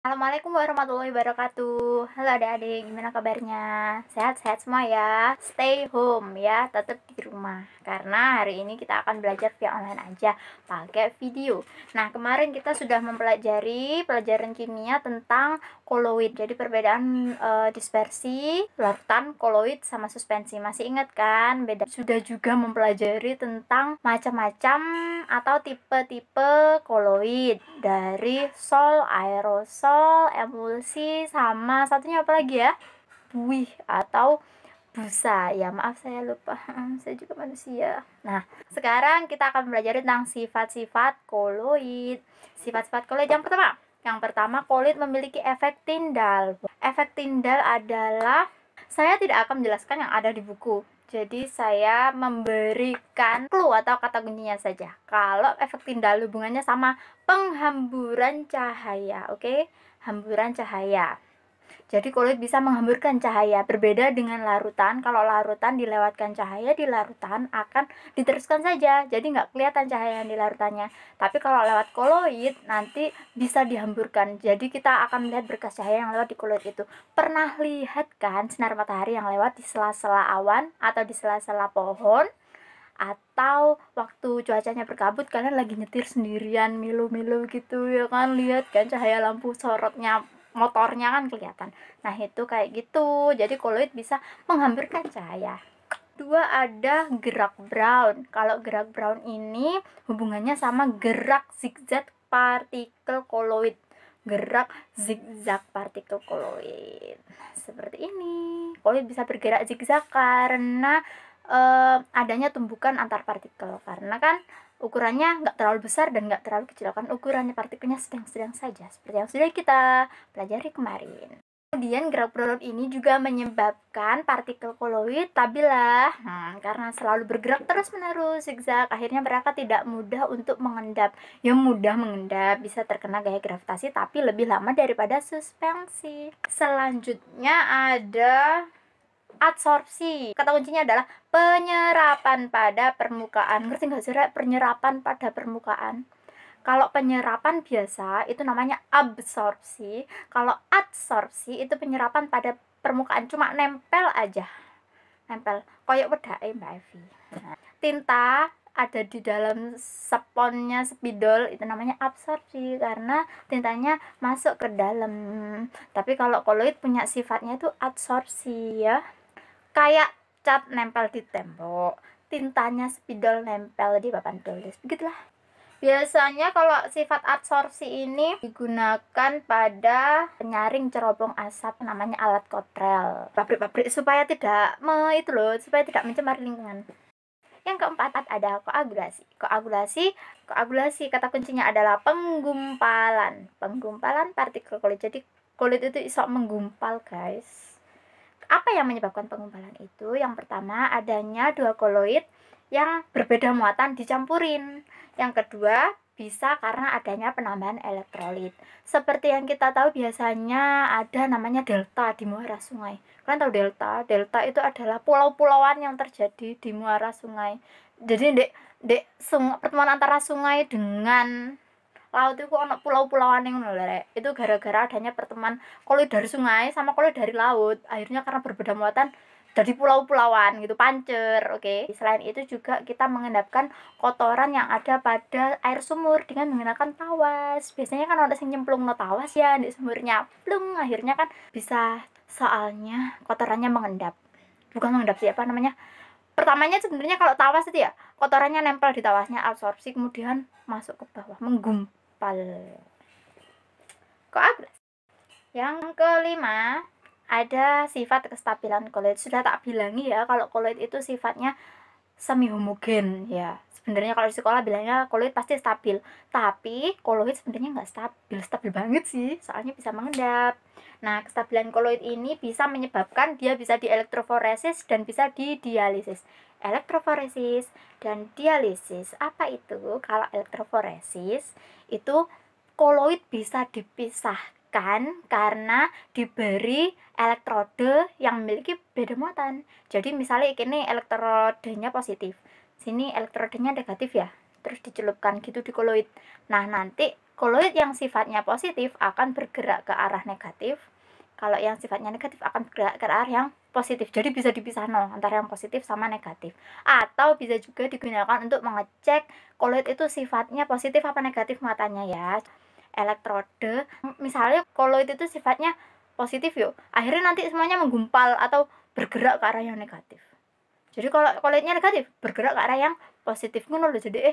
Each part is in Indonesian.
Assalamualaikum warahmatullahi wabarakatuh. Halo adik-adik, gimana kabarnya? Sehat-sehat semua ya. Stay home ya, tetap di rumah. Karena hari ini kita akan belajar via online aja, pakai video. Nah, kemarin kita sudah mempelajari pelajaran kimia tentang koloid. Jadi perbedaan dispersi, larutan, koloid sama suspensi. Masih ingat kan? Beda. Sudah juga mempelajari tentang macam-macam atau tipe-tipe koloid dari sol, aerosol, emulsi, sama satunya apa lagi ya? Buih atau busa. Ya maaf saya lupa, saya juga manusia. Nah, sekarang kita akan belajar tentang sifat-sifat koloid. Sifat-sifat koloid yang pertama, koloid memiliki efek Tyndall. Efek Tyndall adalah, saya tidak akan menjelaskan yang ada di buku. Jadi saya memberikan clue atau kata kuncinya saja. Kalau efek Tyndall hubungannya sama penghamburan cahaya, oke? Hamburan cahaya. Jadi koloid bisa menghamburkan cahaya, berbeda dengan larutan. Kalau larutan dilewatkan cahaya di larutan akan diteruskan saja, jadi nggak kelihatan cahaya yang di larutannya. Tapi kalau lewat koloid nanti bisa dihamburkan, jadi kita akan melihat berkas cahaya yang lewat di koloid itu. Pernah lihat kan sinar matahari yang lewat di sela-sela awan atau di sela-sela pohon? Atau waktu cuacanya berkabut kalian lagi nyetir sendirian milu-milu gitu ya kan, lihat kan cahaya lampu sorotnya motornya kan kelihatan. Nah itu kayak gitu, jadi koloid bisa menghamburkan cahaya. Dua, ada gerak Brown. Kalau gerak Brown ini hubungannya sama gerak zigzag partikel koloid. Gerak zigzag partikel koloid seperti ini. Koloid bisa bergerak zigzag karena adanya tumbukan antar partikel, karena kan ukurannya nggak terlalu besar dan nggak terlalu kecil, kan ukurannya partikelnya sedang-sedang saja, seperti yang sudah kita pelajari kemarin. Kemudian gerak Brown ini juga menyebabkan partikel koloid tabilah. Karena selalu bergerak terus-menerus zigzag, akhirnya mereka tidak mudah untuk mengendap. Yang mudah mengendap bisa terkena gaya gravitasi tapi lebih lama daripada suspensi. Selanjutnya ada adsorpsi. Kata kuncinya adalah penyerapan pada permukaan. Ngerti nggak sih, penyerapan pada permukaan? Kalau penyerapan biasa itu namanya absorpsi. Kalau adsorpsi itu penyerapan pada permukaan, cuma nempel aja. Nempel. Koyok wedake Mbak Evi. Nah, tinta ada di dalam sponnya spidol itu namanya absorpsi karena tintanya masuk ke dalam. Tapi kalau koloid punya sifatnya itu adsorpsi ya. Kayak cat nempel di tembok, tintanya spidol nempel di papan tulis. Begitulah. Biasanya kalau sifat adsorpsi ini digunakan pada penyaring cerobong asap, namanya alat kotrel. Pabrik-pabrik supaya tidak supaya tidak mencemari lingkungan. Yang keempat ada koagulasi. Koagulasi kata kuncinya adalah penggumpalan. Penggumpalan partikel kulit. Jadi kulit itu iso menggumpal, guys. Apa yang menyebabkan penggumpalan itu? Yang pertama, adanya dua koloid yang berbeda muatan dicampurin. Yang kedua, bisa karena adanya penambahan elektrolit. Seperti yang kita tahu biasanya ada namanya delta di muara sungai. Kalian tahu delta? Delta itu adalah pulau-pulauan yang terjadi di muara sungai. Jadi pertemuan antara sungai dengan laut itu ono pulau-pulauan yang nolak. Itu gara-gara adanya pertemuan koloid dari sungai sama koloid dari laut. Akhirnya karena berbeda muatan jadi pulau-pulauan gitu, pancer. Oke. Selain itu juga kita mengendapkan kotoran yang ada pada air sumur dengan menggunakan tawas. Biasanya kan ada yang nyemplung no tawas ya di sumurnya, plung, akhirnya kan bisa, soalnya kotorannya mengendap. Bukan mengendap sih, apa namanya? Pertamanya sebenarnya kalau tawas itu ya kotorannya nempel di tawasnya, absorpsi kemudian masuk ke bawah, menggumpal. Koagulasi. Yang kelima, ada sifat kestabilan koloid. Sudah tak bilangi ya, kalau koloid itu sifatnya semi homogen ya. Sebenarnya kalau di sekolah bilangnya koloid pasti stabil, tapi koloid sebenarnya nggak stabil banget sih, soalnya bisa mengendap. Nah, kestabilan koloid ini bisa menyebabkan dia bisa dielektroforesis dan bisa didialisis. Elektroforesis dan dialisis apa itu? Kalau elektroforesis itu koloid bisa dipisahkan karena diberi elektrode yang memiliki beda muatan. Jadi misalnya ini elektrodenya positif, sini elektrodenya negatif ya, terus dicelupkan gitu di koloid. Nah, nanti Koloid yang sifatnya positif akan bergerak ke arah negatif. Kalau yang sifatnya negatif akan bergerak ke arah yang positif. Jadi bisa dipisah antara yang positif sama negatif. Atau bisa juga digunakan untuk mengecek koloid itu sifatnya positif apa negatif matanya ya. Elektrode, misalnya koloid itu sifatnya positif yuk, akhirnya nanti semuanya menggumpal atau bergerak ke arah yang negatif. Jadi kalau koloidnya negatif bergerak ke arah yang positif ngono loh. Jadi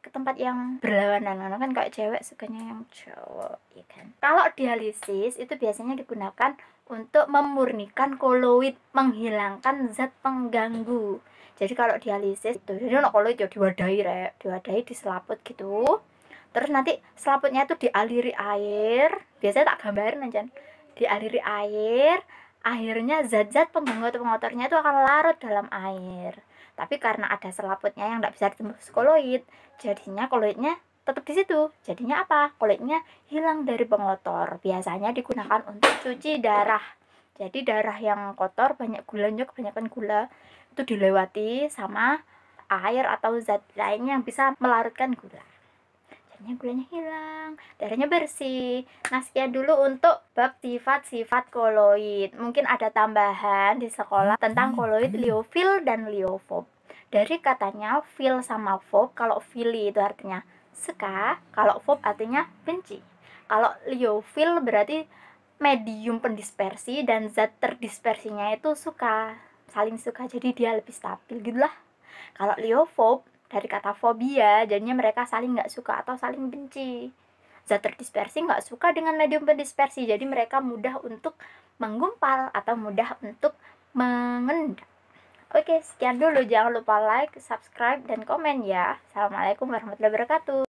ke tempat yang berlawanan kan, kayak cewek sukanya yang cowok ya kan. Kalau dialisis itu biasanya digunakan untuk memurnikan koloid, menghilangkan zat pengganggu. Jadi kalau dialisis itu jadi ono koloid ya diwadahi di selaput gitu. Terus nanti selaputnya itu dialiri air, biasanya tak gambarin aja, dialiri air, akhirnya zat-zat pengganggu atau pengotornya itu akan larut dalam air. Tapi karena ada selaputnya yang tidak bisa ditembus koloid, jadinya koloidnya tetap di situ. Jadinya apa? Koloidnya hilang dari pengotor. Biasanya digunakan untuk cuci darah. Jadi darah yang kotor, banyak gulanya, kebanyakan gula, itu dilewati sama air atau zat lainnya yang bisa melarutkan gula. Gulanya hilang, darahnya bersih. Nah, sekian dulu untuk bab sifat-sifat koloid. Mungkin ada tambahan di sekolah tentang koloid, liofil dan liofob. Dari katanya fil sama fob, kalau fili itu artinya suka, kalau fob artinya benci. Kalau liofil berarti medium pendispersi dan zat terdispersinya itu suka, saling suka, jadi dia lebih stabil gitulah. Kalau liofob dari kata fobia, jadinya mereka saling nggak suka atau saling benci. Zat terdispersi nggak suka dengan medium pendispersi, jadi mereka mudah untuk menggumpal atau mudah untuk mengendap. Oke, sekian dulu. Jangan lupa like, subscribe, dan komen ya. Assalamualaikum warahmatullahi wabarakatuh.